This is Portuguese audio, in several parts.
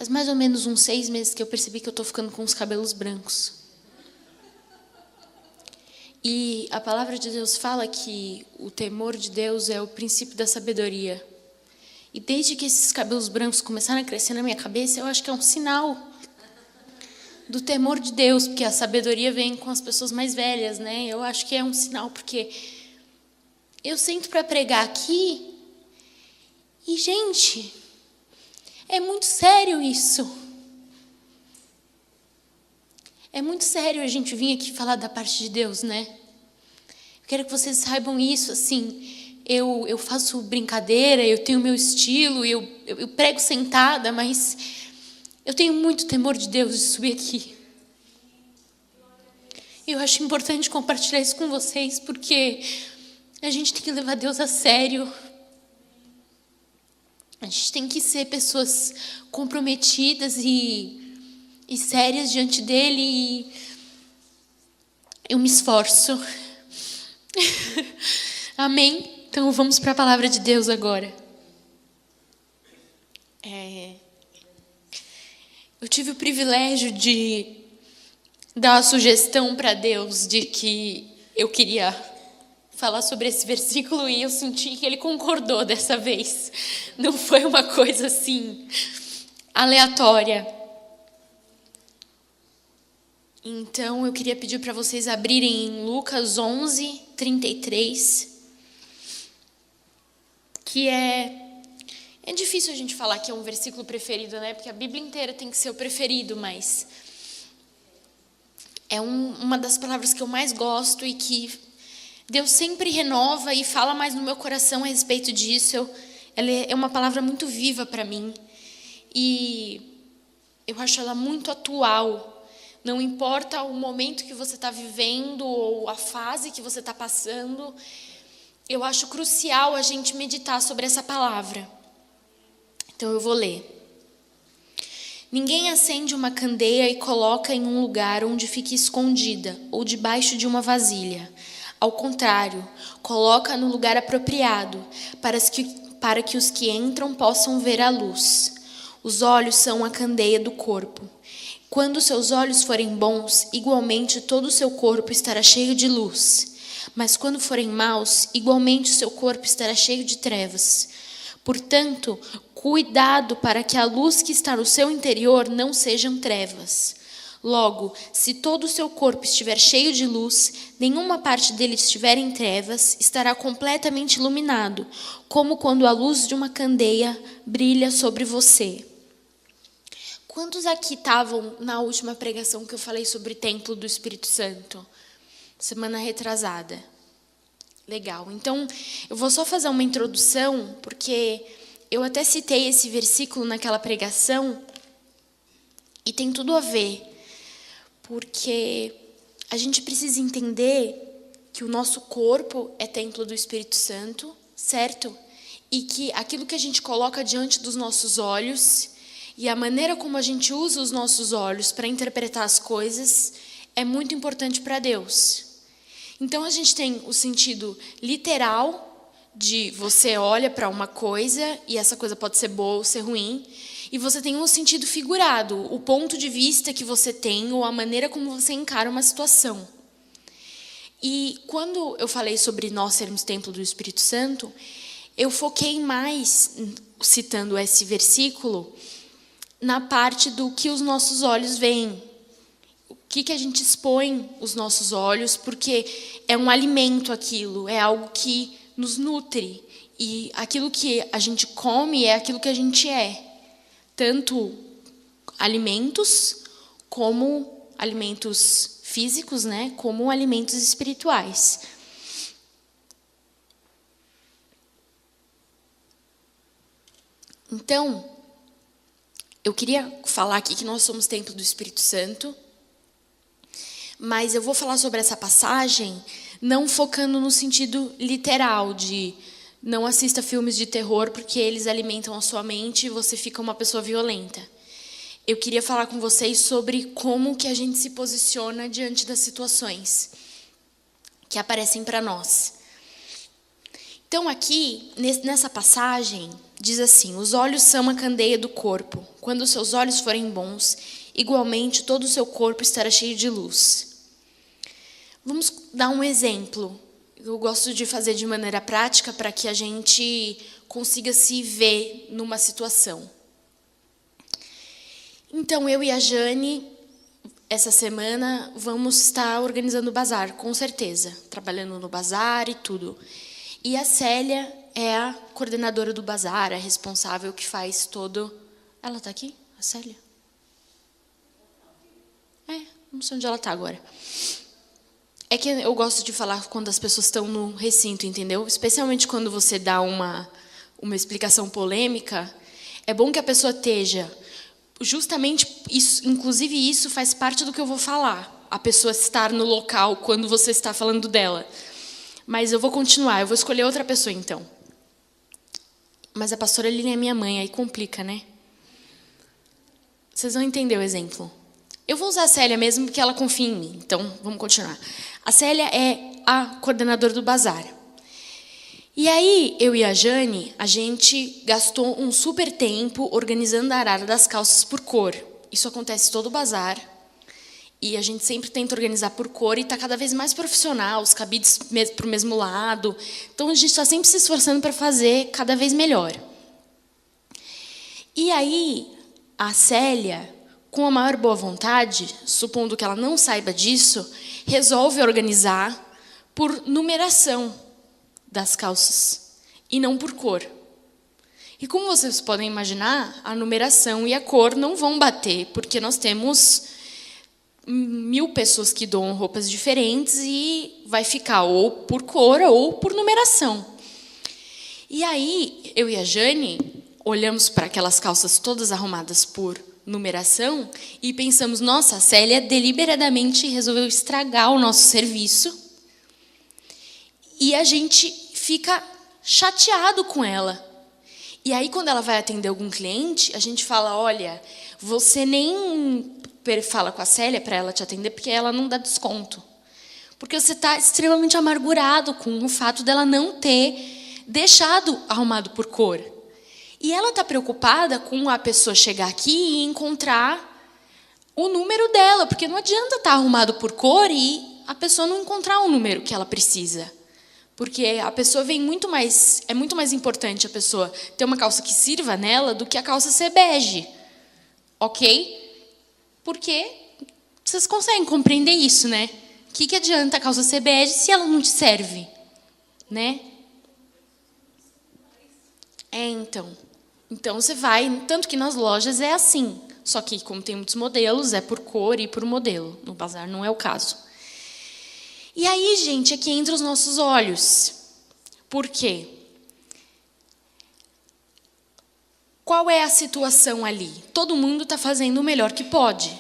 Faz mais ou menos uns 6 meses que eu percebi que eu estou ficando com os cabelos brancos. E a palavra de Deus fala que o temor de Deus é o princípio da sabedoria. E desde que esses cabelos brancos começaram a crescer na minha cabeça, eu acho que é um sinal do temor de Deus, porque a sabedoria vem com as pessoas mais velhas, né? Eu acho que é um sinal, porque eu sento para pregar aqui e, gente, é muito sério isso. É muito sério a gente vir aqui falar da parte de Deus, né? Eu quero que vocês saibam isso, assim. Eu faço brincadeira, eu tenho meu estilo, eu prego sentada, mas eu tenho muito temor de Deus de subir aqui. Eu acho importante compartilhar isso com vocês, porque a gente tem que levar Deus a sério. A gente tem que ser pessoas comprometidas e sérias diante dele. E eu me esforço. Amém? Então vamos para a palavra de Deus agora. Eu tive o privilégio de dar uma sugestão para Deus de que eu queria falar sobre esse versículo e eu senti que ele concordou dessa vez. Não foi uma coisa assim aleatória. Então eu queria pedir para vocês abrirem em Lucas 11, 33, que é difícil a gente falar que é um versículo preferido, né? Porque a Bíblia inteira tem que ser o preferido, mas é uma das palavras que eu mais gosto e que Deus sempre renova e fala mais no meu coração a respeito disso. Ela é uma palavra muito viva para mim e eu acho ela muito atual. Não importa o momento que você está vivendo ou a fase que você está passando, eu acho crucial a gente meditar sobre essa palavra. Então eu vou ler. Ninguém acende uma candeia e coloca em um lugar onde fique escondida ou debaixo de uma vasilha. Ao contrário, coloca no lugar apropriado, para que os que entram possam ver a luz. Os olhos são a candeia do corpo. Quando seus olhos forem bons, igualmente todo o seu corpo estará cheio de luz. Mas quando forem maus, igualmente o seu corpo estará cheio de trevas. Portanto, cuidado para que a luz que está no seu interior não sejam trevas. Logo, se todo o seu corpo estiver cheio de luz, nenhuma parte dele estiver em trevas, estará completamente iluminado, como quando a luz de uma candeia brilha sobre você. Quantos aqui estavam na última pregação que eu falei sobre o templo do Espírito Santo? Semana retrasada. Legal. Então, eu vou só fazer uma introdução, porque eu até citei esse versículo naquela pregação, e tem tudo a ver. Porque a gente precisa entender que o nosso corpo é templo do Espírito Santo, certo? E que aquilo que a gente coloca diante dos nossos olhos e a maneira como a gente usa os nossos olhos para interpretar as coisas é muito importante para Deus. Então a gente tem o sentido literal de você olha para uma coisa e essa coisa pode ser boa ou ser ruim. E você tem um sentido figurado, o ponto de vista que você tem ou a maneira como você encara uma situação. E quando eu falei sobre nós sermos templo do Espírito Santo, eu foquei mais, citando esse versículo, na parte do que os nossos olhos veem. O que a gente expõe os nossos olhos, porque é um alimento aquilo, é algo que nos nutre. E aquilo que a gente come é aquilo que a gente é. Tanto alimentos, como alimentos físicos, né, como alimentos espirituais. Então, eu queria falar aqui que nós somos templo do Espírito Santo, mas eu vou falar sobre essa passagem não focando no sentido literal de não assista filmes de terror porque eles alimentam a sua mente e você fica uma pessoa violenta. Eu queria falar com vocês sobre como que a gente se posiciona diante das situações que aparecem para nós. Então aqui, nessa passagem, diz assim: os olhos são a candeia do corpo. Quando os seus olhos forem bons, igualmente todo o seu corpo estará cheio de luz. Vamos dar um exemplo. Eu gosto de fazer de maneira prática para que a gente consiga se ver numa situação. Então, eu e a Jane, essa semana, vamos estar organizando o bazar, com certeza. Trabalhando no bazar e tudo. E a Célia é a coordenadora do bazar, a responsável que faz todo... Ela está aqui? A Célia? Não sei onde ela está agora. É que eu gosto de falar quando as pessoas estão no recinto, entendeu? Especialmente quando você dá uma explicação polêmica, é bom que a pessoa esteja... Justamente, isso, inclusive isso faz parte do que eu vou falar. A pessoa estar no local quando você está falando dela. Mas eu vou continuar, eu vou escolher outra pessoa, então. Mas a pastora Lilian é minha mãe, aí complica, né? Vocês vão entender o exemplo. Eu vou usar a Célia mesmo, porque ela confia em mim. Então, vamos continuar. A Célia é a coordenadora do bazar. E aí, eu e a Jane, a gente gastou um super tempo organizando a arara das calças por cor. Isso acontece todo o bazar. E a gente sempre tenta organizar por cor e está cada vez mais profissional, os cabides para o mesmo lado. Então, a gente está sempre se esforçando para fazer cada vez melhor. E aí, a Célia, com a maior boa vontade, supondo que ela não saiba disso, resolve organizar por numeração das calças e não por cor. E como vocês podem imaginar, a numeração e a cor não vão bater, porque nós temos 1000 pessoas que doam roupas diferentes e vai ficar ou por cor ou por numeração. E aí, eu e a Jane olhamos para aquelas calças todas arrumadas por numeração e pensamos, nossa, a Célia deliberadamente resolveu estragar o nosso serviço. E a gente fica chateado com ela. E aí, quando ela vai atender algum cliente, a gente fala, olha, você nem fala com a Célia para ela te atender, porque ela não dá desconto. Porque você está extremamente amargurado com o fato dela não ter deixado arrumado por cor. E ela está preocupada com a pessoa chegar aqui e encontrar o número dela, porque não adianta estar arrumado por cor e a pessoa não encontrar o número que ela precisa. Porque a pessoa vem muito mais... É muito mais importante a pessoa ter uma calça que sirva nela do que a calça ser bege. Ok? Porque vocês conseguem compreender isso, né? O que adianta a calça ser bege se ela não te serve? Né? Então você vai... Tanto que nas lojas é assim. Só que, como tem muitos modelos, é por cor e por modelo. No bazar não é o caso. E aí, gente, aqui entra os nossos olhos. Por quê? Qual é a situação ali? Todo mundo está fazendo o melhor que pode.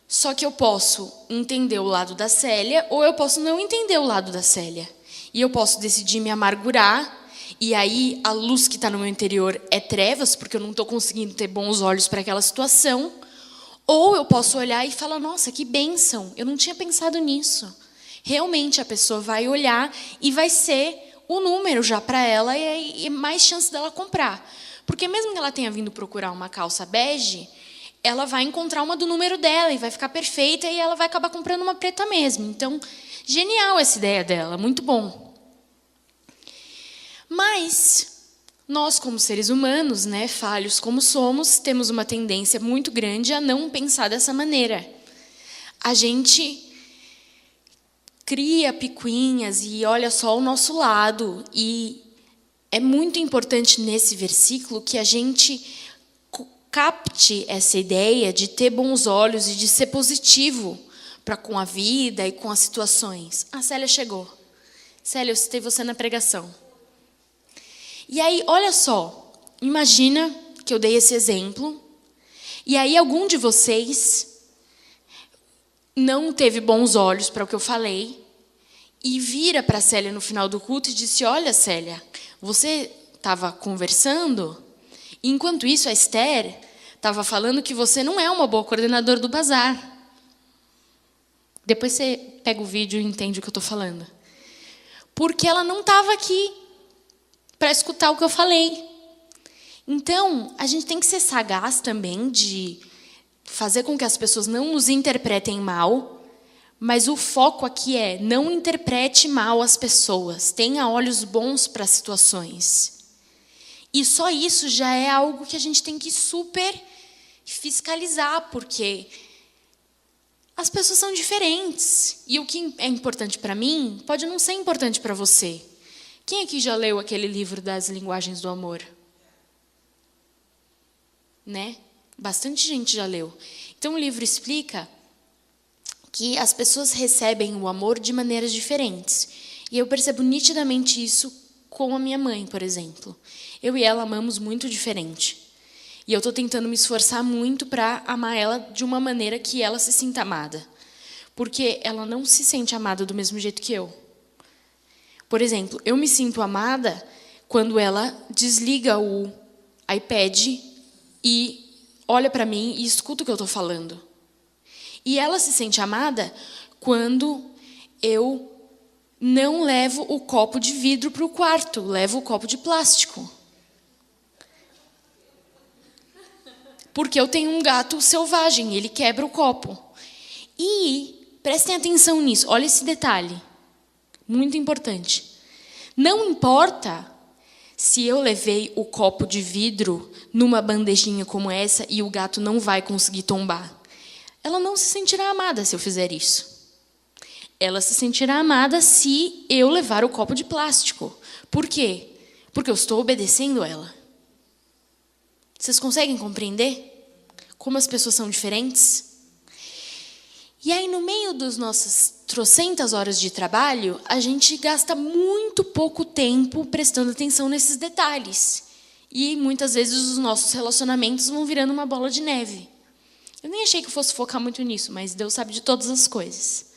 Só que eu posso entender o lado da Célia ou eu posso não entender o lado da Célia. E eu posso decidir me amargurar. E aí a luz que está no meu interior é trevas, porque eu não estou conseguindo ter bons olhos para aquela situação. Ou eu posso olhar e falar, nossa, que bênção, eu não tinha pensado nisso. Realmente a pessoa vai olhar e vai ser o número já para ela e mais chance dela comprar. Porque mesmo que ela tenha vindo procurar uma calça bege, ela vai encontrar uma do número dela e vai ficar perfeita e ela vai acabar comprando uma preta mesmo. Então, genial essa ideia dela, muito bom. Mas nós, como seres humanos, né, falhos como somos, temos uma tendência muito grande a não pensar dessa maneira. A gente cria picuinhas e olha só o nosso lado. E é muito importante nesse versículo que a gente capte essa ideia de ter bons olhos e de ser positivo para com a vida e com as situações. A Célia chegou. Célia, eu citei você na pregação. E aí, olha só, imagina que eu dei esse exemplo, e aí algum de vocês não teve bons olhos para o que eu falei, e vira para a Célia no final do culto e disse, olha, Célia, você estava conversando, e enquanto isso a Esther estava falando que você não é uma boa coordenadora do bazar. Depois você pega o vídeo e entende o que eu estou falando. Porque ela não estava aqui para escutar o que eu falei. Então, a gente tem que ser sagaz também de fazer com que as pessoas não nos interpretem mal, mas o foco aqui é não interprete mal as pessoas, tenha olhos bons para as situações. E só isso já é algo que a gente tem que super fiscalizar, porque as pessoas são diferentes. E o que é importante para mim pode não ser importante para você. Quem aqui já leu aquele livro das linguagens do amor? Né? Bastante gente já leu. Então o livro explica que as pessoas recebem o amor de maneiras diferentes. E eu percebo nitidamente isso com a minha mãe, por exemplo. Eu e ela amamos muito diferente. E eu estou tentando me esforçar muito para amar ela de uma maneira que ela se sinta amada. Porque ela não se sente amada do mesmo jeito que eu. Por exemplo, eu me sinto amada quando ela desliga o iPad e olha para mim e escuta o que eu estou falando. E ela se sente amada quando eu não levo o copo de vidro para o quarto, levo o copo de plástico. Porque eu tenho um gato selvagem, ele quebra o copo. E prestem atenção nisso, olha esse detalhe, muito importante. Não importa se eu levei o copo de vidro numa bandejinha como essa e o gato não vai conseguir tombar. Ela não se sentirá amada se eu fizer isso. Ela se sentirá amada se eu levar o copo de plástico. Por quê? Porque eu estou obedecendo ela. Vocês conseguem compreender como as pessoas são diferentes? E aí, no meio das nossas trocentas horas de trabalho, a gente gasta muito pouco tempo prestando atenção nesses detalhes. E muitas vezes os nossos relacionamentos vão virando uma bola de neve. Eu nem achei que eu fosse focar muito nisso, mas Deus sabe de todas as coisas.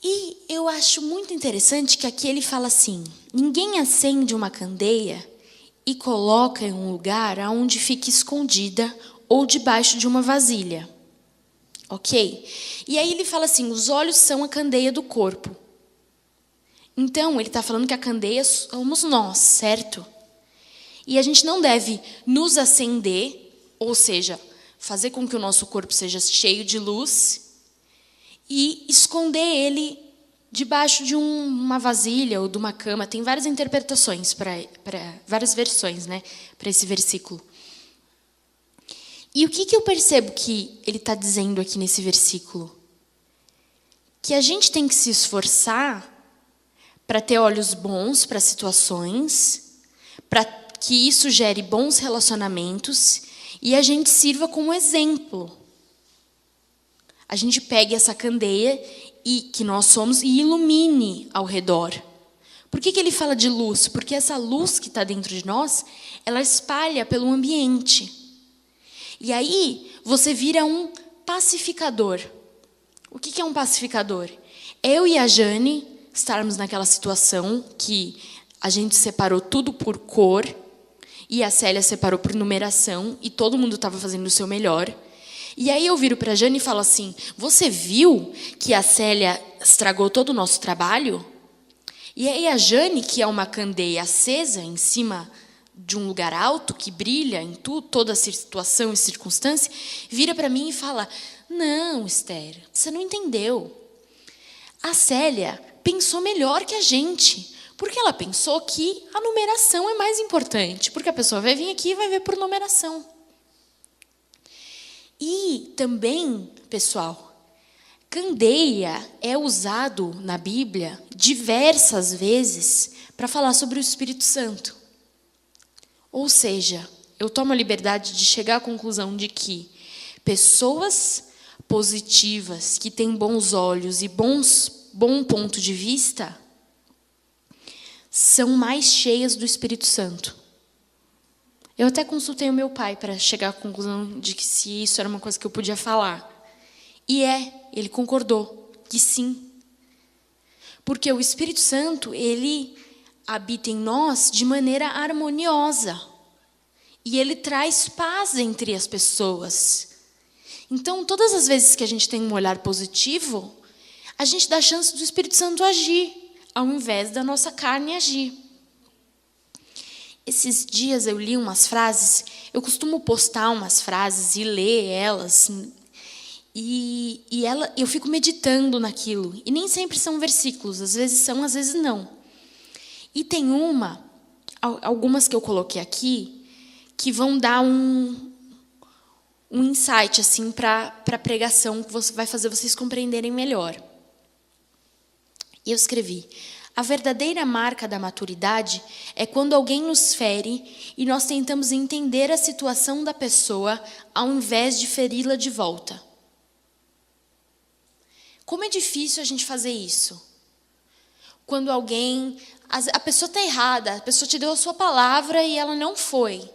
E eu acho muito interessante que aqui ele fala assim: ninguém acende uma candeia e coloca em um lugar onde fique escondida ou debaixo de uma vasilha. Ok? E aí ele fala assim, os olhos são a candeia do corpo. Então, ele está falando que a candeia somos nós, certo? E a gente não deve nos acender, ou seja, fazer com que o nosso corpo seja cheio de luz e esconder ele debaixo de uma vasilha ou de uma cama. Tem várias interpretações, várias versões, né, para esse versículo. E o que eu percebo que ele está dizendo aqui nesse versículo? Que a gente tem que se esforçar para ter olhos bons para situações, para que isso gere bons relacionamentos e a gente sirva como exemplo. A gente pegue essa candeia que nós somos e ilumine ao redor. Por que ele fala de luz? Porque essa luz que está dentro de nós, ela espalha pelo ambiente. E aí, você vira um pacificador. O que é um pacificador? Eu e a Jane estarmos naquela situação que a gente separou tudo por cor e a Célia separou por numeração e todo mundo estava fazendo o seu melhor. E aí eu viro para a Jane e falo assim, você viu que a Célia estragou todo o nosso trabalho? E aí a Jane, que é uma candeia acesa em cima de um lugar alto, que brilha em toda a situação e circunstância, vira para mim e fala, não, Esther, você não entendeu. A Célia pensou melhor que a gente, porque ela pensou que a numeração é mais importante, porque a pessoa vai vir aqui e vai ver por numeração. E também, pessoal, candeia é usado na Bíblia diversas vezes para falar sobre o Espírito Santo. Ou seja, eu tomo a liberdade de chegar à conclusão de que pessoas positivas, que têm bons olhos e bom ponto de vista, são mais cheias do Espírito Santo. Eu até consultei o meu pai para chegar à conclusão de que se isso era uma coisa que eu podia falar. E ele concordou que sim. Porque o Espírito Santo, ele habita em nós de maneira harmoniosa. E ele traz paz entre as pessoas. Então, todas as vezes que a gente tem um olhar positivo, a gente dá chance do Espírito Santo agir, ao invés da nossa carne agir. Esses dias eu li umas frases, eu costumo postar umas frases e ler elas, eu fico meditando naquilo. E nem sempre são versículos, às vezes são, às vezes não. E tem algumas que eu coloquei aqui, que vão dar um insight assim, para a pregação, que vai fazer vocês compreenderem melhor. E eu escrevi: a verdadeira marca da maturidade é quando alguém nos fere e nós tentamos entender a situação da pessoa ao invés de feri-la de volta. Como é difícil a gente fazer isso? Quando a pessoa está errada, a pessoa te deu a sua palavra e ela não foi.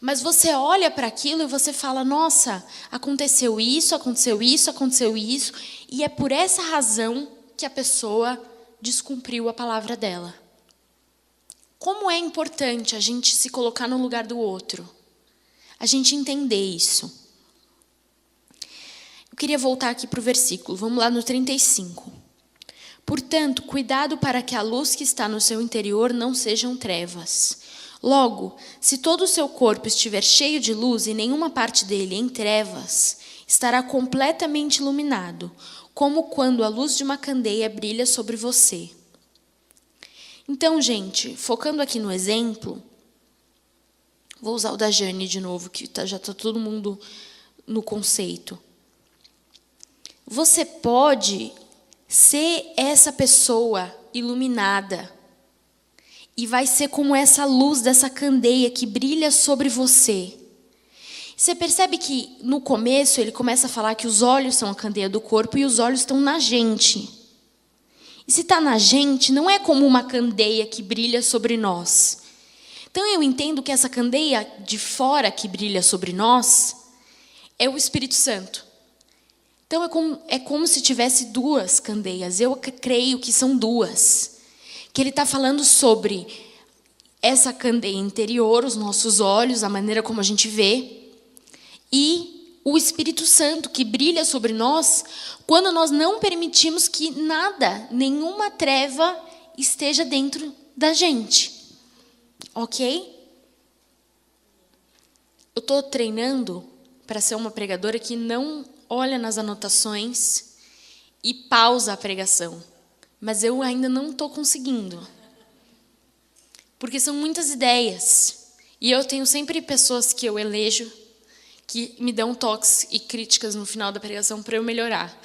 Mas você olha para aquilo e você fala: nossa, aconteceu isso, aconteceu isso, aconteceu isso. E é por essa razão que a pessoa descumpriu a palavra dela. Como é importante a gente se colocar no lugar do outro. A gente entender isso. Eu queria voltar aqui para o versículo. Vamos lá no 35. Portanto, cuidado para que a luz que está no seu interior não sejam trevas. Logo, se todo o seu corpo estiver cheio de luz e nenhuma parte dele em trevas, estará completamente iluminado, como quando a luz de uma candeia brilha sobre você. Então, gente, focando aqui no exemplo, vou usar o da Jane de novo, que já está todo mundo no conceito. Você pode ser essa pessoa iluminada e vai ser como essa luz dessa candeia que brilha sobre você. Você percebe que no começo ele começa a falar que os olhos são a candeia do corpo e os olhos estão na gente. E se está na gente, não é como uma candeia que brilha sobre nós. Então eu entendo que essa candeia de fora que brilha sobre nós é o Espírito Santo. Então é como se tivesse duas candeias. Eu creio que são duas. Que ele está falando sobre essa candeia interior, os nossos olhos, a maneira como a gente vê, e o Espírito Santo que brilha sobre nós quando nós não permitimos que nada, nenhuma treva esteja dentro da gente. Ok? Eu estou treinando para ser uma pregadora que não olha nas anotações e pausa a pregação. Mas eu ainda não estou conseguindo. Porque são muitas ideias. E eu tenho sempre pessoas que eu elejo que me dão toques e críticas no final da pregação para eu melhorar.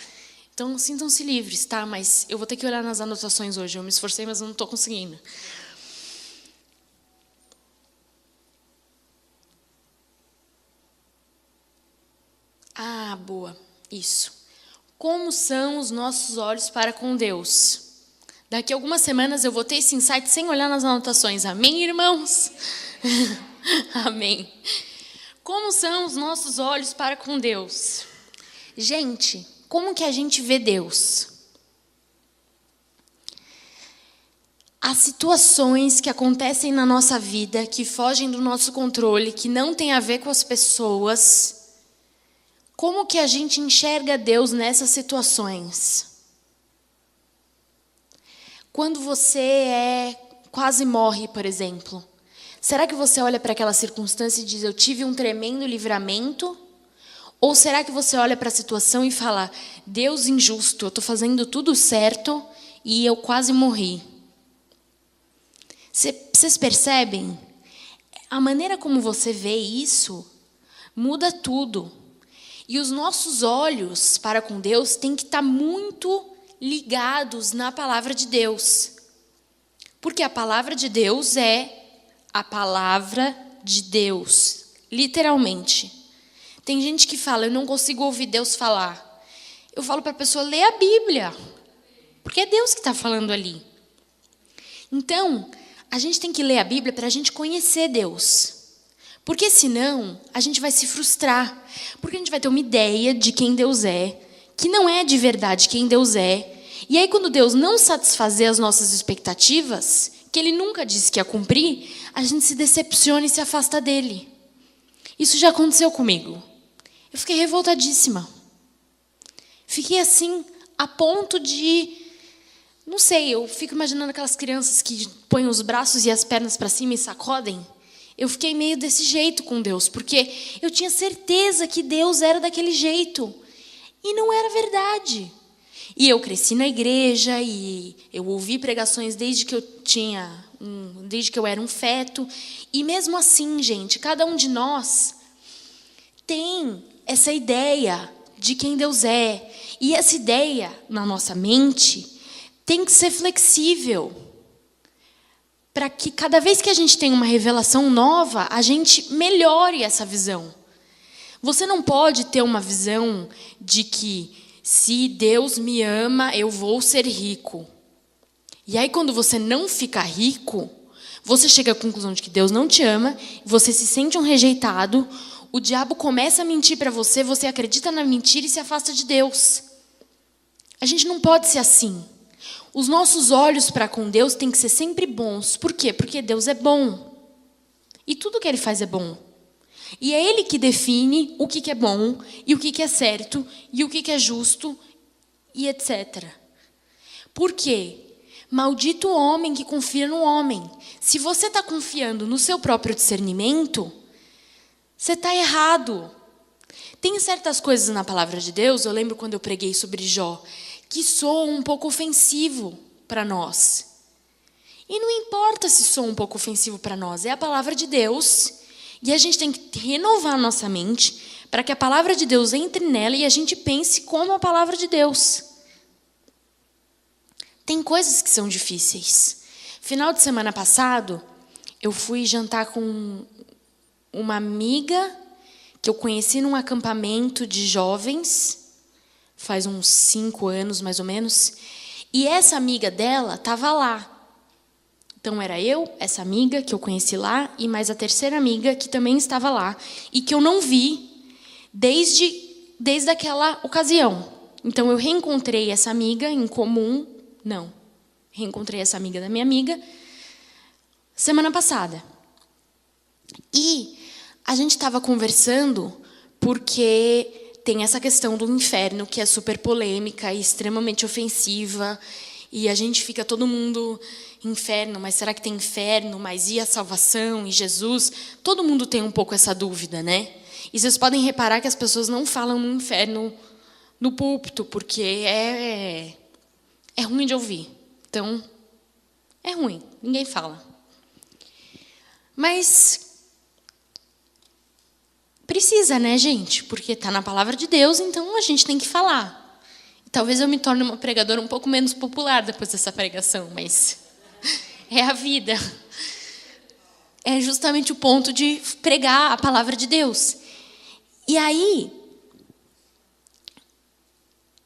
Então, sintam-se livres, tá? Mas eu vou ter que olhar nas anotações hoje. Eu me esforcei, mas eu não estou conseguindo. Ah, boa. Isso. Como são os nossos olhos para com Deus? Daqui a algumas semanas eu vou ter esse insight sem olhar nas anotações. Amém, irmãos? Amém. Como são os nossos olhos para com Deus? Gente, como que a gente vê Deus? As situações que acontecem na nossa vida, que fogem do nosso controle, que não tem a ver com as pessoas, como que a gente enxerga Deus nessas situações? Quando você quase morre, por exemplo, será que você olha para aquela circunstância e diz: eu tive um tremendo livramento? Ou será que você olha para a situação e fala: Deus injusto, eu estou fazendo tudo certo e eu quase morri? Vocês percebem? A maneira como você vê isso muda tudo. E os nossos olhos para com Deus têm que estar muito ligados na palavra de Deus. Porque a palavra de Deus é a palavra de Deus, literalmente. Tem gente que fala: eu não consigo ouvir Deus falar. Eu falo para a pessoa: lê a Bíblia, porque é Deus que está falando ali. Então, a gente tem que ler a Bíblia para a gente conhecer Deus. Porque senão, a gente vai se frustrar. Porque a gente vai ter uma ideia de quem Deus é, que não é de verdade quem Deus é. E aí, quando Deus não satisfazer as nossas expectativas, que Ele nunca disse que ia cumprir, a gente se decepciona e se afasta dEle. Isso já aconteceu comigo. Eu fiquei revoltadíssima. Fiquei assim, a ponto de... Não sei, eu fico imaginando aquelas crianças que põem os braços e as pernas para cima e sacodem. Eu fiquei meio desse jeito com Deus, porque eu tinha certeza que Deus era daquele jeito. E não era verdade. E eu cresci na igreja e eu ouvi pregações desde que eu era um feto. E mesmo assim, gente, cada um de nós tem essa ideia de quem Deus é. E essa ideia na nossa mente tem que ser flexível, para que cada vez que a gente tem uma revelação nova, a gente melhore essa visão. Você não pode ter uma visão de que, se Deus me ama, eu vou ser rico. E aí, quando você não fica rico, você chega à conclusão de que Deus não te ama, você se sente um rejeitado, o diabo começa a mentir para você, você acredita na mentira e se afasta de Deus. A gente não pode ser assim. Os nossos olhos para com Deus têm que ser sempre bons. Por quê? Porque Deus é bom. E tudo que Ele faz é bom. E é Ele que define o que é bom, e o que é certo, e o que é justo, e etc. Por quê? Maldito o homem que confia no homem. Se você está confiando no seu próprio discernimento, você está errado. Tem certas coisas na palavra de Deus, eu lembro quando eu preguei sobre Jó, que soam um pouco ofensivo para nós. E não importa se soa um pouco ofensivo para nós, é a palavra de Deus, e a gente tem que renovar a nossa mente para que a palavra de Deus entre nela e a gente pense como a palavra de Deus. Tem coisas que são difíceis. Final de semana passado, eu fui jantar com uma amiga que eu conheci num acampamento de jovens, faz uns 5 anos, mais ou menos. E essa amiga dela estava lá. Então, era eu, essa amiga que eu conheci lá, e mais a terceira amiga que também estava lá. E que eu não vi desde aquela ocasião. Então, eu reencontrei essa amiga em comum. Não, reencontrei essa amiga da minha amiga semana passada. E a gente estava conversando porque tem essa questão do inferno, que é super polêmica e extremamente ofensiva. E a gente fica todo mundo, inferno, mas será que tem inferno? Mas e a salvação? E Jesus? Todo mundo tem um pouco essa dúvida, né? E vocês podem reparar que as pessoas não falam no inferno no púlpito, porque é ruim de ouvir. Então, é ruim, ninguém fala. Mas precisa, né, gente? Porque está na palavra de Deus, então a gente tem que falar. E talvez eu me torne uma pregadora um pouco menos popular depois dessa pregação, mas é a vida. É justamente o ponto de pregar a palavra de Deus. E aí,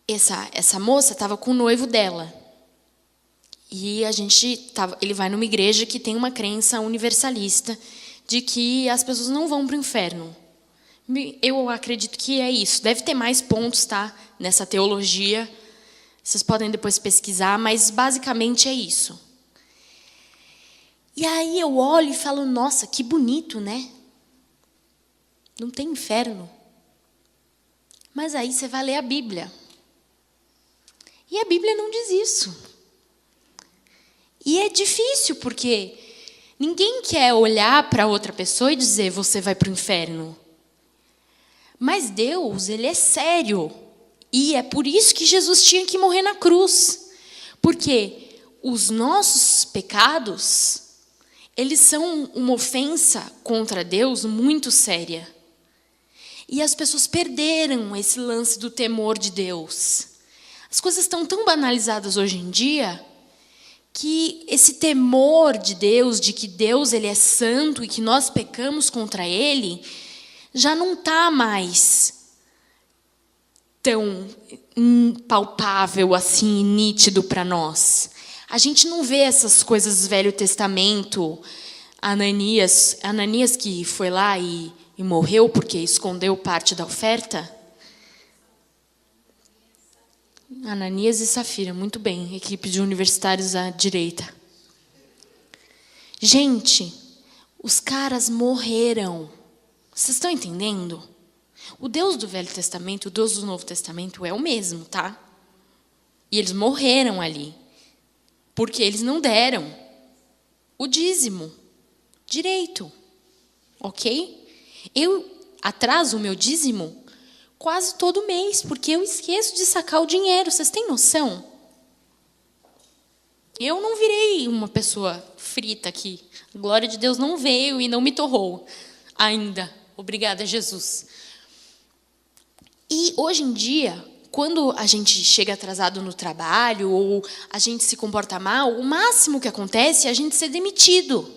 essa moça estava com o noivo dela. E ele vai numa igreja que tem uma crença universalista de que as pessoas não vão para o inferno. Eu acredito que é isso. Deve ter mais pontos, tá, nessa teologia. Vocês podem depois pesquisar, mas basicamente é isso. E aí eu olho e falo, nossa, que bonito, né? Não tem inferno. Mas aí você vai ler a Bíblia. E a Bíblia não diz isso. E é difícil, porque ninguém quer olhar para outra pessoa e dizer, você vai para o inferno. Mas Deus, Ele é sério. E é por isso que Jesus tinha que morrer na cruz. Porque os nossos pecados, eles são uma ofensa contra Deus muito séria. E as pessoas perderam esse lance do temor de Deus. As coisas estão tão banalizadas hoje em dia, que esse temor de Deus, de que Deus ele é santo e que nós pecamos contra Ele, já não está mais tão palpável assim, nítido para nós. A gente não vê essas coisas do Velho Testamento. Ananias que foi lá e morreu porque escondeu parte da oferta. Ananias e Safira, muito bem, equipe de universitários à direita. Gente, os caras morreram. Vocês estão entendendo? O Deus do Velho Testamento, o Deus do Novo Testamento é o mesmo, tá? E eles morreram ali, porque eles não deram o dízimo direito. ok? Eu atraso o meu dízimo quase todo mês, porque eu esqueço de sacar o dinheiro. Vocês têm noção? Eu não virei uma pessoa frita aqui. A glória de Deus não veio e não me torrou ainda. Obrigada, Jesus. E hoje em dia, quando a gente chega atrasado no trabalho ou a gente se comporta mal, o máximo que acontece é a gente ser demitido.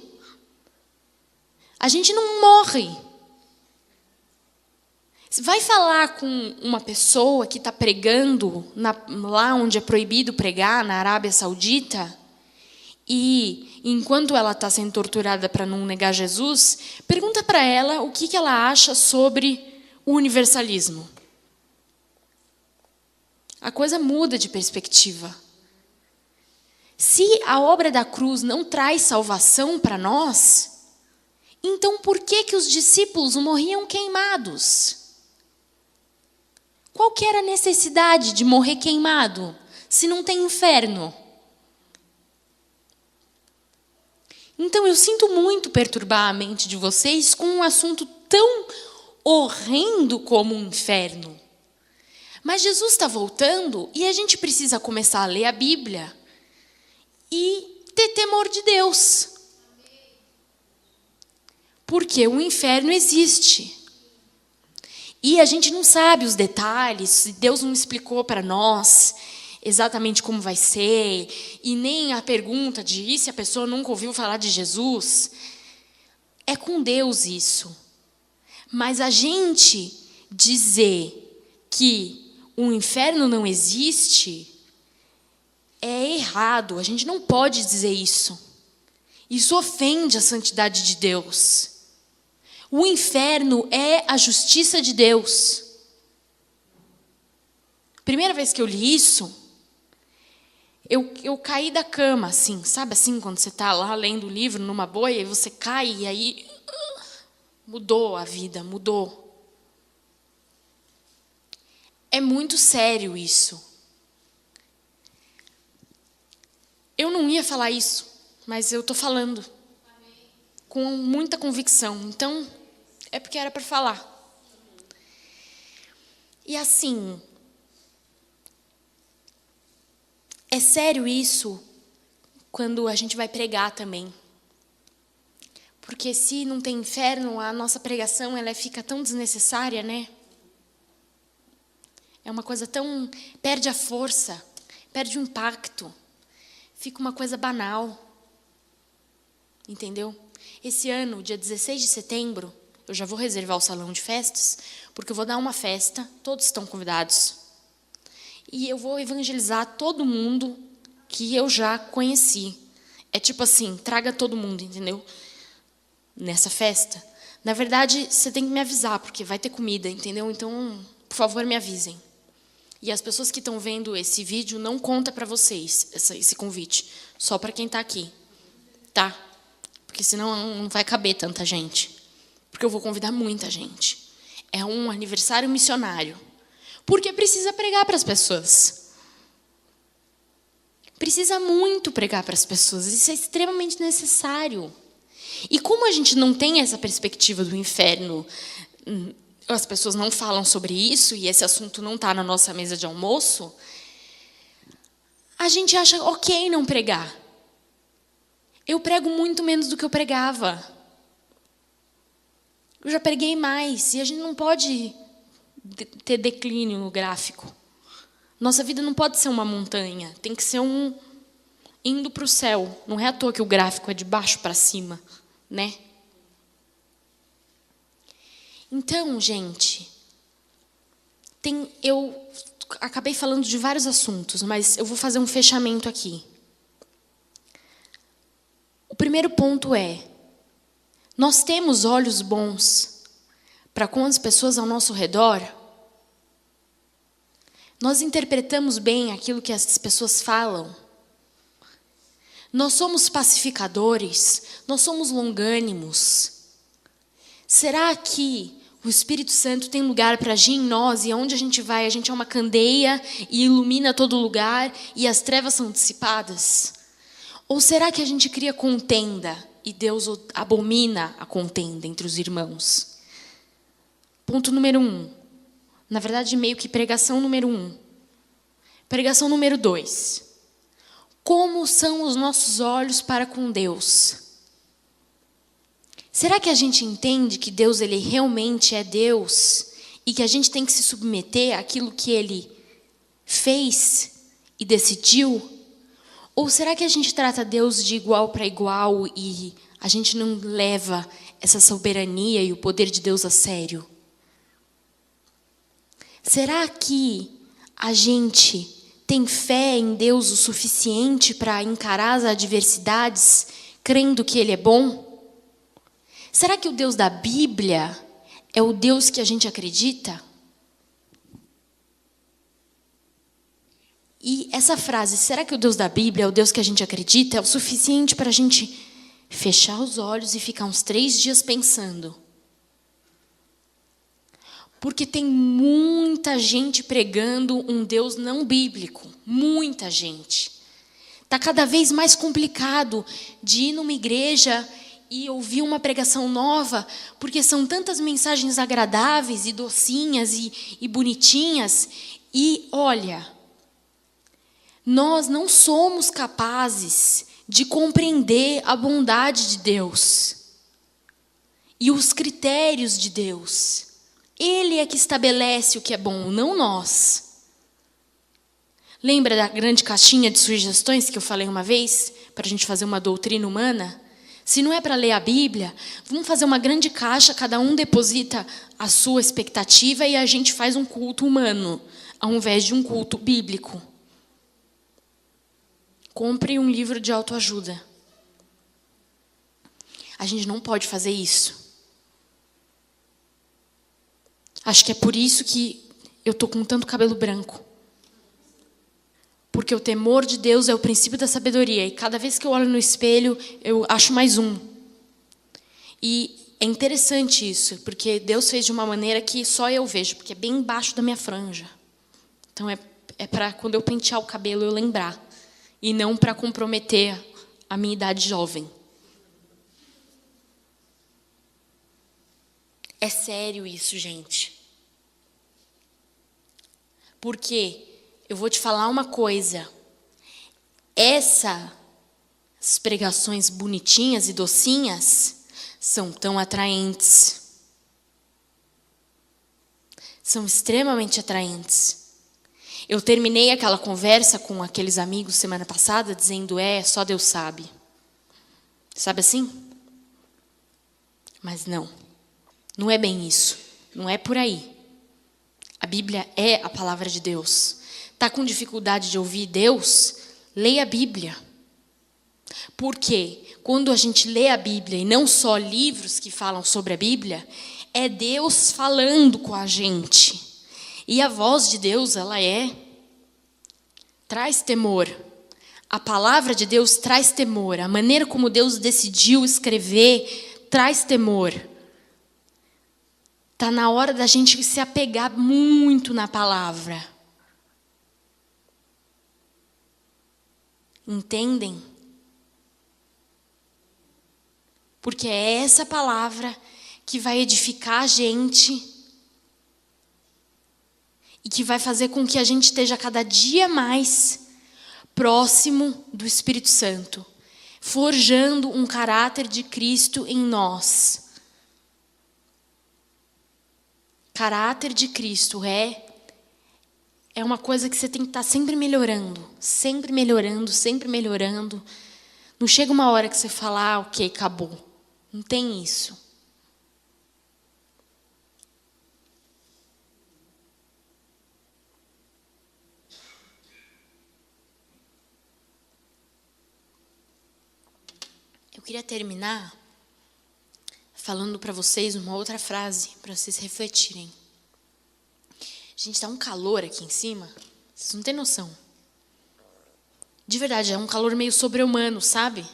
A gente não morre. Vai falar com uma pessoa que está pregando lá onde é proibido pregar, na Arábia Saudita, e enquanto ela está sendo torturada para não negar Jesus, pergunta para ela o que ela acha sobre o universalismo. A coisa muda de perspectiva. Se a obra da cruz não traz salvação para nós, então por que os discípulos morriam queimados? Qual que era a necessidade de morrer queimado, se não tem inferno? Então eu sinto muito perturbar a mente de vocês com um assunto tão horrendo como um inferno. Mas Jesus está voltando e a gente precisa começar a ler a Bíblia e ter temor de Deus. Porque o inferno existe. E a gente não sabe os detalhes, Deus não explicou para nós exatamente como vai ser, e nem a pergunta de e se a pessoa nunca ouviu falar de Jesus. É com Deus isso. Mas a gente dizer que o inferno não existe é errado. A gente não pode dizer isso. Isso ofende a santidade de Deus. O inferno é a justiça de Deus. Primeira vez que eu li isso, eu caí da cama, assim, sabe assim, quando você está lá lendo o livro numa boia e você cai e aí mudou a vida, mudou. É muito sério isso. Eu não ia falar isso, mas eu estou falando com muita convicção. Então, é porque era para falar. E assim, é sério isso quando a gente vai pregar também. Porque se não tem inferno, a nossa pregação ela fica tão desnecessária, né? É uma coisa tão... perde a força, perde o impacto. Fica uma coisa banal. Entendeu? Esse ano, dia 16 de setembro, eu já vou reservar o salão de festas, porque eu vou dar uma festa, todos estão convidados. E eu vou evangelizar todo mundo que eu já conheci. É tipo assim, traga todo mundo, entendeu? Nessa festa. Na verdade, você tem que me avisar, porque vai ter comida, entendeu? Então, por favor, me avisem. E as pessoas que estão vendo esse vídeo, não conta para vocês esse convite. Só para quem está aqui. Tá? Porque senão não vai caber tanta gente. Porque eu vou convidar muita gente. É um aniversário missionário. Porque precisa pregar para as pessoas. Precisa muito pregar para as pessoas. Isso é extremamente necessário. E como a gente não tem essa perspectiva do inferno, as pessoas não falam sobre isso, e esse assunto não está na nossa mesa de almoço, a gente acha ok não pregar. Eu prego muito menos do que eu pregava. Eu já preguei mais, e a gente não pode ter declínio no gráfico. Nossa vida não pode ser uma montanha, tem que ser um indo para o céu. Não é à toa que o gráfico é de baixo para cima, né? Então, gente, eu acabei falando de vários assuntos, mas eu vou fazer um fechamento aqui. O primeiro ponto é: nós temos olhos bons para com as pessoas ao nosso redor? Nós interpretamos bem aquilo que as pessoas falam? Nós somos pacificadores? Nós somos longânimos? Será que o Espírito Santo tem lugar para agir em nós, e aonde a gente vai, a gente é uma candeia e ilumina todo lugar e as trevas são dissipadas? Ou será que a gente cria contenda? e Deus abomina a contenda entre os irmãos. Ponto número 1. Na verdade, meio que pregação número 1. Pregação número 2. Como são os nossos olhos para com Deus? Será que a gente entende que Deus ele realmente é Deus e que a gente tem que se submeter àquilo que Ele fez e decidiu? Ou será que a gente trata Deus de igual para igual e a gente não leva essa soberania e o poder de Deus a sério? Será que a gente tem fé em Deus o suficiente para encarar as adversidades, crendo que Ele é bom? Será que o Deus da Bíblia é o Deus que a gente acredita? E essa frase, será que o Deus da Bíblia é o Deus que a gente acredita, é o suficiente para a gente fechar os olhos e ficar uns 3 dias pensando? Porque tem muita gente pregando um Deus não bíblico. Muita gente. Está cada vez mais complicado de ir numa igreja e ouvir uma pregação nova, porque são tantas mensagens agradáveis e docinhas e bonitinhas. E olha, nós não somos capazes de compreender a bondade de Deus e os critérios de Deus. Ele é que estabelece o que é bom, não nós. Lembra da grande caixinha de sugestões que eu falei uma vez? Para a gente fazer uma doutrina humana? Se não é para ler a Bíblia, vamos fazer uma grande caixa, cada um deposita a sua expectativa e a gente faz um culto humano, ao invés de um culto bíblico. Compre um livro de autoajuda. A gente não pode fazer isso. Acho que é por isso que eu estou com tanto cabelo branco. Porque o temor de Deus é o princípio da sabedoria. E cada vez que eu olho no espelho, eu acho mais um. E é interessante isso, porque Deus fez de uma maneira que só eu vejo, porque é bem embaixo da minha franja. Então é para quando eu pentear o cabelo eu lembrar. E não para comprometer a minha idade jovem. É sério isso, gente. Porque eu vou te falar uma coisa. Essas pregações bonitinhas e docinhas são tão atraentes. São extremamente atraentes. Eu terminei aquela conversa com aqueles amigos semana passada dizendo, só Deus sabe. Sabe assim? Mas não. Não é bem isso. Não é por aí. A Bíblia é a palavra de Deus. Está com dificuldade de ouvir Deus? Leia a Bíblia. Porque quando a gente lê a Bíblia e não só livros que falam sobre a Bíblia, é Deus falando com a gente. E a voz de Deus, ela traz temor. A palavra de Deus traz temor. A maneira como Deus decidiu escrever traz temor. Está na hora da gente se apegar muito na palavra. Entendem? Porque é essa palavra que vai edificar a gente e que vai fazer com que a gente esteja cada dia mais próximo do Espírito Santo, forjando um caráter de Cristo em nós. Caráter de Cristo é uma coisa que você tem que estar sempre melhorando, sempre melhorando, sempre melhorando. Não chega uma hora que você fala, ok, acabou. Não tem isso. Eu queria terminar falando para vocês uma outra frase, para vocês refletirem. Gente, tá um calor aqui em cima, vocês não têm noção. De verdade, é um calor meio sobre-humano, sabe?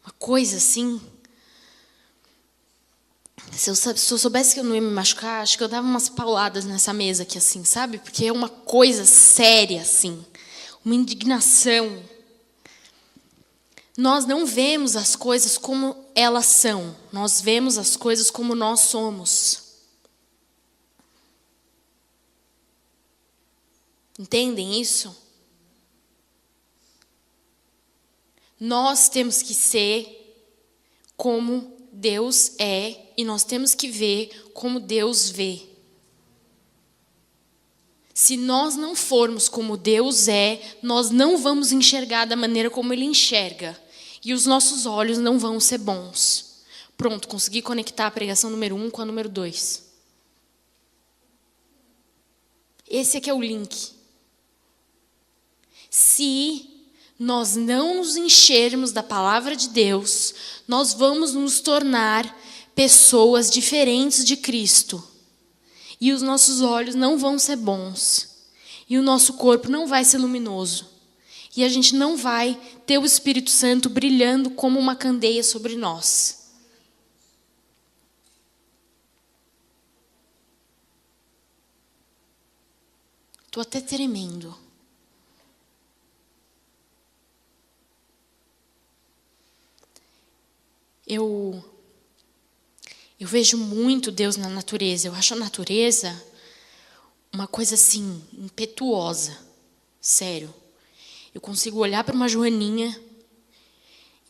Uma coisa assim. Se eu soubesse que eu não ia me machucar, acho que eu dava umas pauladas nessa mesa aqui assim, sabe? Porque é uma coisa séria assim, uma indignação. Nós não vemos as coisas como elas são. Nós vemos as coisas como nós somos. Entendem isso? Nós temos que ser como Deus é e nós temos que ver como Deus vê. Se nós não formos como Deus é, nós não vamos enxergar da maneira como Ele enxerga. E os nossos olhos não vão ser bons. Pronto, consegui conectar a pregação número 1 com a número 2. Esse aqui é o link. Se nós não nos enchermos da palavra de Deus, nós vamos nos tornar pessoas diferentes de Cristo. E os nossos olhos não vão ser bons. E o nosso corpo não vai ser luminoso. E a gente não vai ter o Espírito Santo brilhando como uma candeia sobre nós. Estou até tremendo. Eu vejo muito Deus na natureza. Eu acho a natureza uma coisa assim, impetuosa. Sério. Eu consigo olhar para uma joaninha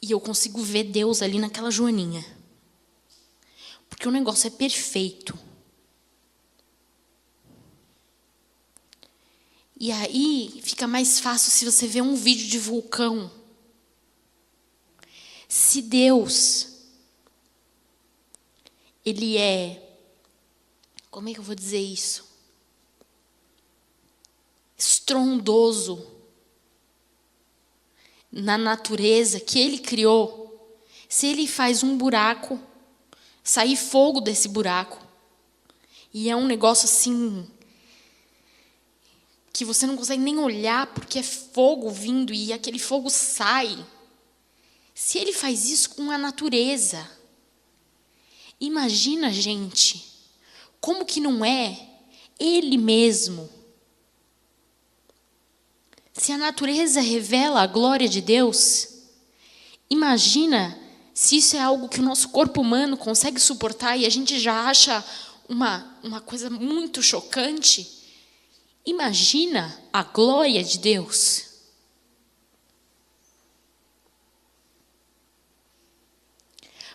e eu consigo ver Deus ali naquela joaninha. Porque o negócio é perfeito. E aí fica mais fácil se você vê um vídeo de vulcão. Se Deus, Ele é, como é que eu vou dizer isso? Estrondoso na natureza que Ele criou. Se Ele faz um buraco, sair fogo desse buraco, e é um negócio assim, que você não consegue nem olhar porque é fogo vindo e aquele fogo sai. Se Ele faz isso com a natureza, imagina, gente, como que não é Ele mesmo? Se a natureza revela a glória de Deus, imagina se isso é algo que o nosso corpo humano consegue suportar e a gente já acha uma coisa muito chocante. Imagina a glória de Deus.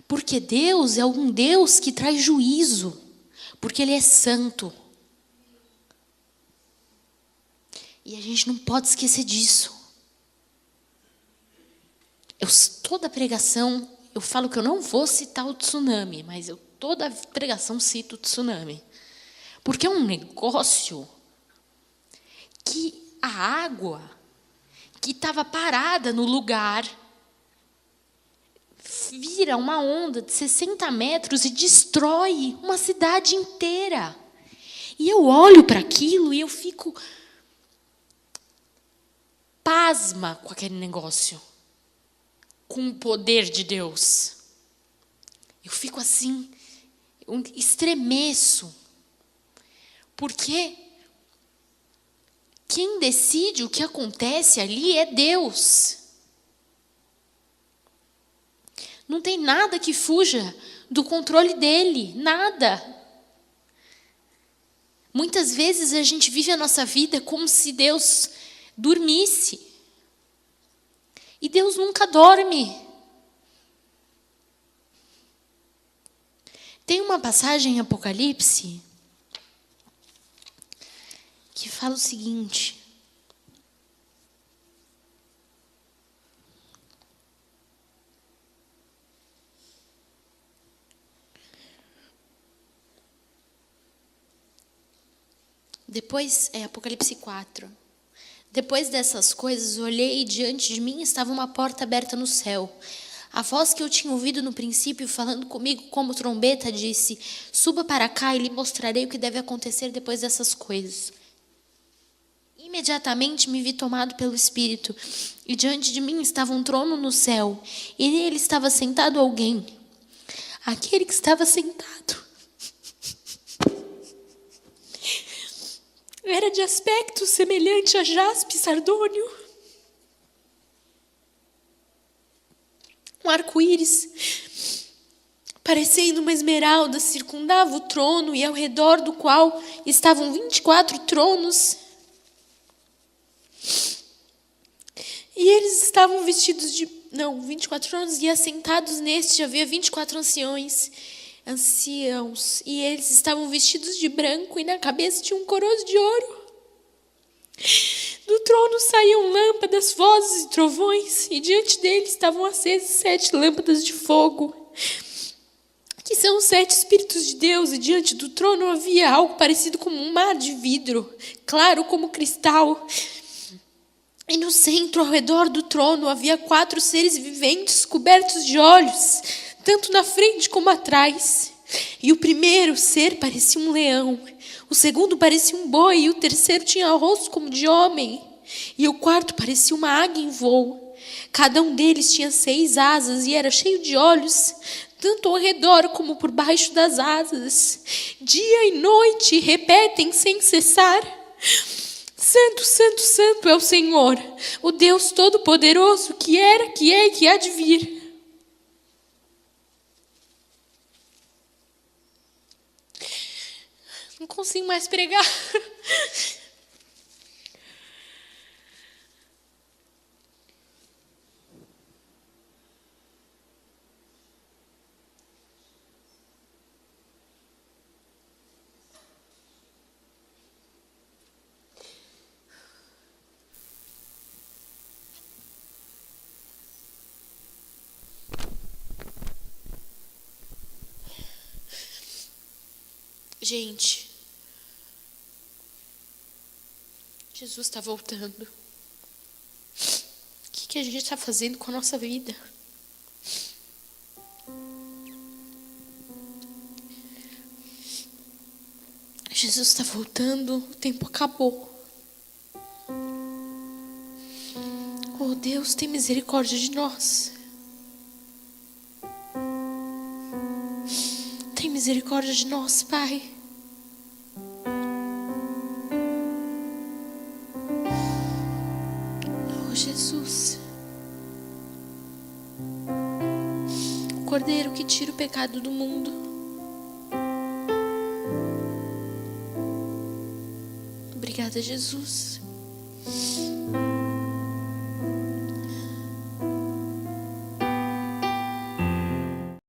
Porque Deus é um Deus que traz juízo, porque Ele é santo. E a gente não pode esquecer disso. Toda pregação, eu falo que eu não vou citar o tsunami, mas toda pregação cito o tsunami. Porque é um negócio que a água que estava parada no lugar vira uma onda de 60 metros e destrói uma cidade inteira. E eu olho para aquilo e eu fico pasma com aquele negócio, com o poder de Deus. Eu fico assim, eu estremeço, porque quem decide o que acontece ali é Deus. Não tem nada que fuja do controle dele, nada. Muitas vezes a gente vive a nossa vida como se Deus dormisse. E Deus nunca dorme. Tem uma passagem em Apocalipse que fala o seguinte: Apocalipse 4. Depois dessas coisas, olhei e diante de mim estava uma porta aberta no céu. A voz que eu tinha ouvido no princípio, falando comigo como trombeta, disse: suba para cá e lhe mostrarei o que deve acontecer depois dessas coisas. Imediatamente me vi tomado pelo Espírito, e diante de mim estava um trono no céu, e nele estava sentado alguém. Aquele que estava sentado era de aspecto semelhante a jaspe sardônio, um arco-íris parecendo uma esmeralda, circundava o trono e ao redor do qual estavam 24 tronos. E eles estavam vestidos de... 24 tronos, e assentados neste havia 24 anciãos, e eles estavam vestidos de branco, e na cabeça tinham um coroa de ouro. Do trono saíam lâmpadas, vozes e trovões, e diante deles estavam acesas 7 lâmpadas de fogo, que são os 7 Espíritos de Deus, e diante do trono havia algo parecido com um mar de vidro, claro como cristal. E no centro, ao redor do trono, havia 4 seres viventes cobertos de olhos, tanto na frente como atrás. E o primeiro ser parecia um leão, o segundo parecia um boi, e o terceiro tinha rosto como de homem, e o quarto parecia uma águia em voo. Cada um deles tinha 6 asas e era cheio de olhos, tanto ao redor como por baixo das asas. Dia e noite repetem sem cessar: Santo, Santo, Santo é o Senhor, o Deus Todo-Poderoso, que era, que é e que há de vir. Não consigo mais pregar. Gente, Jesus está voltando. O que a gente está fazendo com a nossa vida? Jesus está voltando, o tempo acabou. Oh Deus, tem misericórdia de nós. Tem misericórdia de nós, Pai. Oh Jesus, o Cordeiro que tira o pecado do mundo. Obrigada, Jesus.